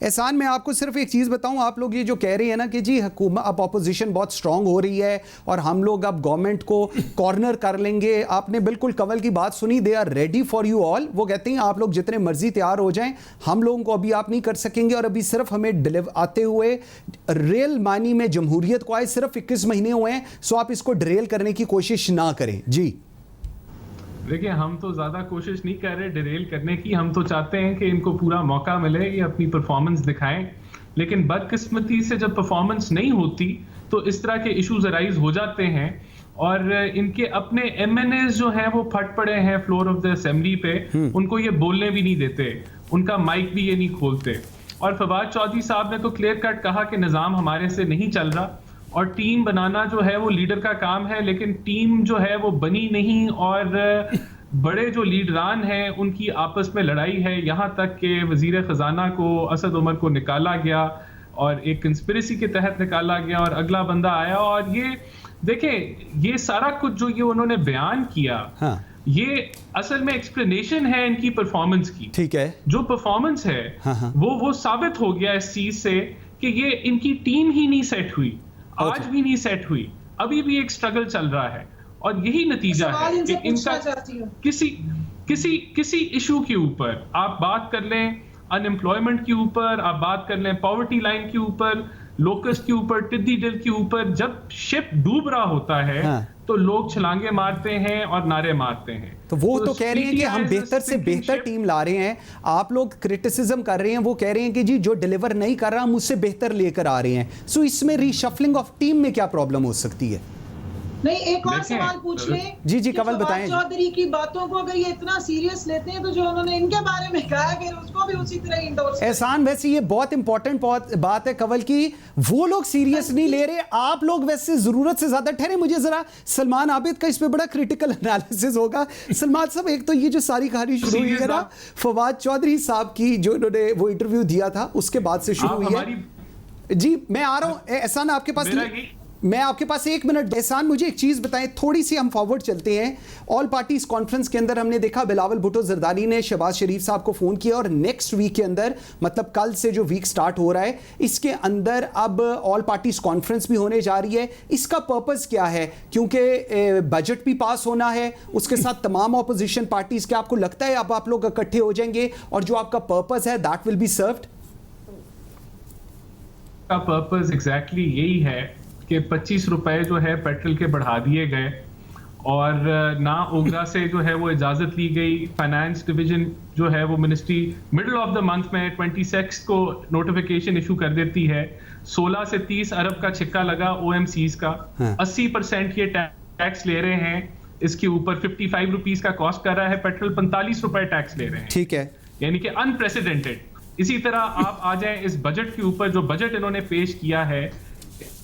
एहसान, मैं आपको सिर्फ एक चीज़ बताऊं, आप लोग ये जो कह रहे हैं ना कि जी हुकूमत अब अपोजिशन बहुत स्ट्रांग हो रही है और हम लोग अब गवर्नमेंट को कॉर्नर कर लेंगे, आपने बिल्कुल कंवल की बात सुनी। They are ready for you all. वो कहते हैं आप लोग जितने मर्जी तैयार हो जाएं, हम लोगों को अभी आप नहीं कर सकेंगे और अभी सिर्फ हमें डिलीवर आते हुए रियल मानी में जमहूरियत को आए सिर्फ 21 महीने हुए हैं, सो आप इसको डिरेल करने की कोशिश ना करें। जी देखिए, हम तो ज्यादा कोशिश नहीं कर रहे डिरेल करने की, हम तो चाहते हैं कि इनको पूरा मौका मिले, ये अपनी परफॉर्मेंस दिखाएं। लेकिन बदकिस्मती से जब परफॉर्मेंस नहीं होती तो इस तरह के इश्यूज अराइज हो जाते हैं और इनके अपने एमएनएस जो हैं वो फट पड़े हैं फ्लोर ऑफ द असेंबली पे, उनको ये बोलने भी नहीं देते, उनका माइक भी ये नहीं खोलते। और फवाद चौधरी साहब ने तो क्लियर कट कहा कि निज़ाम हमारे से नहीं चल रहा और टीम बनाना जो है वो लीडर का काम है, लेकिन टीम जो है वो बनी नहीं और बड़े जो लीडरान हैं उनकी आपस में लड़ाई है, यहाँ तक कि वजीर खजाना को असद उमर को निकाला गया और एक कंस्पिरेसी के तहत निकाला गया और अगला बंदा आया। और ये देखें, ये सारा कुछ जो ये उन्होंने बयान किया, हाँ। ये असल में एक्सप्लेनेशन है इनकी परफॉर्मेंस की। ठीक है, जो परफॉर्मेंस है हाँ। वो साबित हो गया इस चीज से कि ये इनकी टीम ही नहीं सेट हुई, आज भी नहीं सेट हुई, अभी भी एक स्ट्रगल चल रहा है। और यही नतीजा है कि इनका किसी इशू के ऊपर आप बात कर लें, अनएम्प्लॉयमेंट के ऊपर आप बात कर लें, पॉवर्टी लाइन के ऊपर, लोकस के ऊपर, टिड्डी दिल के ऊपर, जब शिप डूब रहा होता है हाँ। तो लोग छलांगे मारते हैं और नारे मारते हैं। तो वो तो कह रहे हैं कि हम बेहतर से बेहतर टीम ला रहे हैं, आप लोग क्रिटिसिज्म कर रहे हैं, वो कह रहे हैं कि जी जो डिलीवर नहीं कर रहा हम उससे बेहतर लेकर आ रहे हैं। सो इसमें रीशफलिंग ऑफ टीम में क्या प्रॉब्लम हो सकती है? नहीं, एक और सवाल पूछ लें। जी कंवल बताएं। चौधरी की बातों को अगर ये इतना सीरियस लेते हैं तो जो उन्होंने इनके बारे में कहा कि उसको भी उसी तरह इंडोर्स। एहसान, वैसे ये बहुत इंपॉर्टेंट बात है कंवल की, वो लोग सीरियस नहीं ले रहे, आप लोग वैसे जरूरत से ज्यादा ठहरे। मुझे जरा सलमान आबिद का इस पे बड़ा क्रिटिकल एनालिसिस होगा। सलमान साहब, एक तो ये जो सारी कहानी शुरू हुई है ना फवाद चौधरी साहब की, जो इन्होंने वो इंटरव्यू दिया था उसके बाद से शुरू हुई है। जी मैं आ रहा हूं एहसान, आपके पास मैं आपके पास 1 मिनट। एहसान, मुझे एक चीज़ बताएं, थोड़ी सी हम फॉरवर्ड चलते हैं। ऑल पार्टीज कॉन्फ्रेंस के अंदर हमने देखा बिलावल भुट्टो जरदारी ने शहबाज शरीफ साहब को फ़ोन किया और नेक्स्ट वीक के अंदर, मतलब कल से जो वीक स्टार्ट हो रहा है, इसके अंदर अब ऑल पार्टीज कॉन्फ्रेंस भी होने जा रही है। इसका पर्पज़ क्या है? क्योंकि बजट भी पास होना है, उसके साथ तमाम ऑपोजिशन पार्टीज़, क्या आपको लगता है अब आप लोग इकट्ठे हो जाएंगे और जो आपका पर्पज़ है दैट विल बी सर्व्ड? का पर्पज़ एग्जैक्टली यही है कि 25 रुपए जो है पेट्रोल के बढ़ा दिए गए और ना ओगरा से जो है वो इजाजत ली गई। फाइनेंस डिवीजन जो है वो ministry middle of the month में 26 को नोटिफिकेशन इशू कर देती है। 16 से 30 अरब का छिक्का लगा ओएमसीज का, 80% ये टैक्स ले रहे हैं। इसके ऊपर 55 रुपीज का कॉस्ट कर रहा है पेट्रोल, 45 रुपए टैक्स ले रहे हैं। ठीक है, यानी कि अनप्रेसिडेंटेड। इसी तरह आप आ जाएं इस बजट के ऊपर, जो बजट इन्होंने पेश किया है,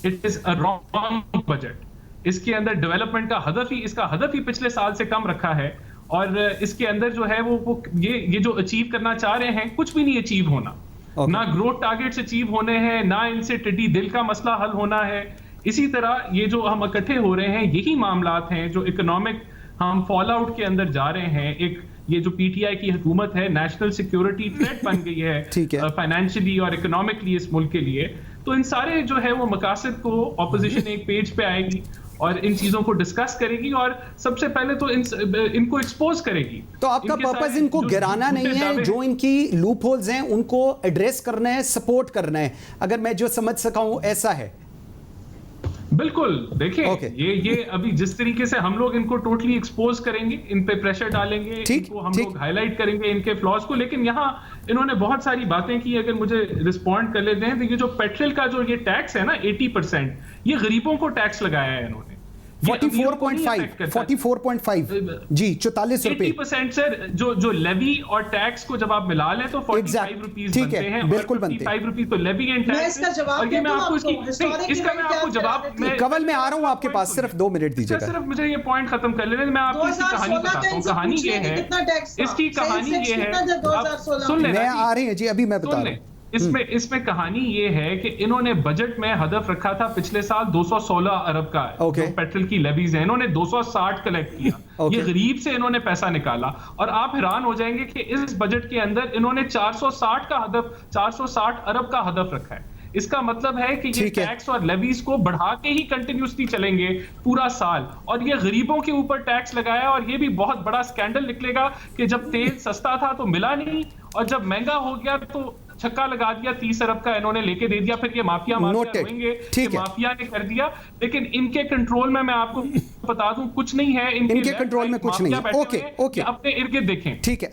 it is a wrong budget. इसके अंदर डेवलपमेंट का हदफ ही, इसका हदफ ही पिछले साल से कम रखा है और इसके अंदर जो है वो ये जो अचीव करना चाह रहे हैं कुछ भी नहीं अचीव होना। ना ग्रोथ टारगेट्स अचीव होने हैं, ना इनसे टिड्डी दिल का मसला हल होना है। इसी तरह ये जो हम इकट्ठे हो रहे हैं, यही मामलात हैं जो इकोनॉमिक हम फॉल आउट के अंदर जा रहे हैं। एक ये जो पीटीआई की हुकूमत है, नेशनल सिक्योरिटी थ्रेट बन गई है फाइनेंशियली और इकोनॉमिकली इस मुल्क के लिए। तो इन सारे जो है वो मकासद को ऑपोजिशन एक पेज पे आएगी और इन चीजों को डिस्कस करेगी और सबसे पहले तो इनको एक्सपोज करेगी। तो आपका पर्पस इनको गिराना नहीं है, जो इनकी लूप होल्स हैं उनको एड्रेस करना है, सपोर्ट करना है, अगर मैं जो समझ सका हूं ऐसा है? बिल्कुल। देखिए ये अभी जिस तरीके से हम लोग इनको टोटली एक्सपोज करेंगे, इन पे प्रेशर डालेंगे, इनको हम लोग हाईलाइट करेंगे इनके फ्लॉज को। लेकिन यहाँ इन्होंने बहुत सारी बातें की, अगर मुझे रिस्पॉन्ड कर लेते हैं तो ये जो पेट्रोल का जो ये टैक्स है ना 80%, ये गरीबों को टैक्स लगाया है इन्होंने 44.5 जी 44 रुपए। 80% सर जो लेवी और टैक्स को जब आप मिला लें तो 45 रुपीज बनते हैं। बिल्कुल बनते हैं। 45 रुपीज तो लेवी एंड टैक्स। और ये मैं आपको इसका मैं आपको जवाब कवल में आ रहा हूं आपके पास, सिर्फ 2 मिनट दीजिएगा। सिर्फ मुझे ये पॉइंट खत्म कर लेने, मैं आपको इसकी कहानी बताता हूँ। कहानी ये है, इसकी कहानी ये है, सुन लें, मैं आ रहे हैं जी, अभी मैं बता रहा हूँ। इसमें कहानी ये है कि इन्होंने बजट में हदफ रखा था पिछले साल 216 अरब का, जो पेट्रोल की लेवीज है, इन्होंने 260 कलेक्ट किया। Okay. ये गरीब से इन्होंने पैसा निकाला। और आप हैरान हो जाएंगे कि इस बजट के अंदर इन्होंने 460 अरब का हदफ रखा है। इसका मतलब है कि ये ठीक है। टैक्स और लेवीज को बढ़ा के ही कंटिन्यूसली चलेंगे पूरा साल, और ये गरीबों के ऊपर टैक्स लगाया। और ये भी बहुत बड़ा स्कैंडल निकलेगा कि जब तेल सस्ता था तो मिला नहीं, और जब महंगा हो गया तो छक्का लगा दिया, 30 अरब का इन्होंने लेके दे दिया। फिर ये माफिया Noted. रोएंगे ठीक कि है। माफिया ने कर दिया, लेकिन इनके कंट्रोल में, मैं आपको बता दूं, कुछ नहीं है। इनके left कंट्रोल में right कुछ नहीं माफिया है। बैठे ओके, हुए हैं, ओके। ये अपने इर्द गिर्द देखें। ठीक है।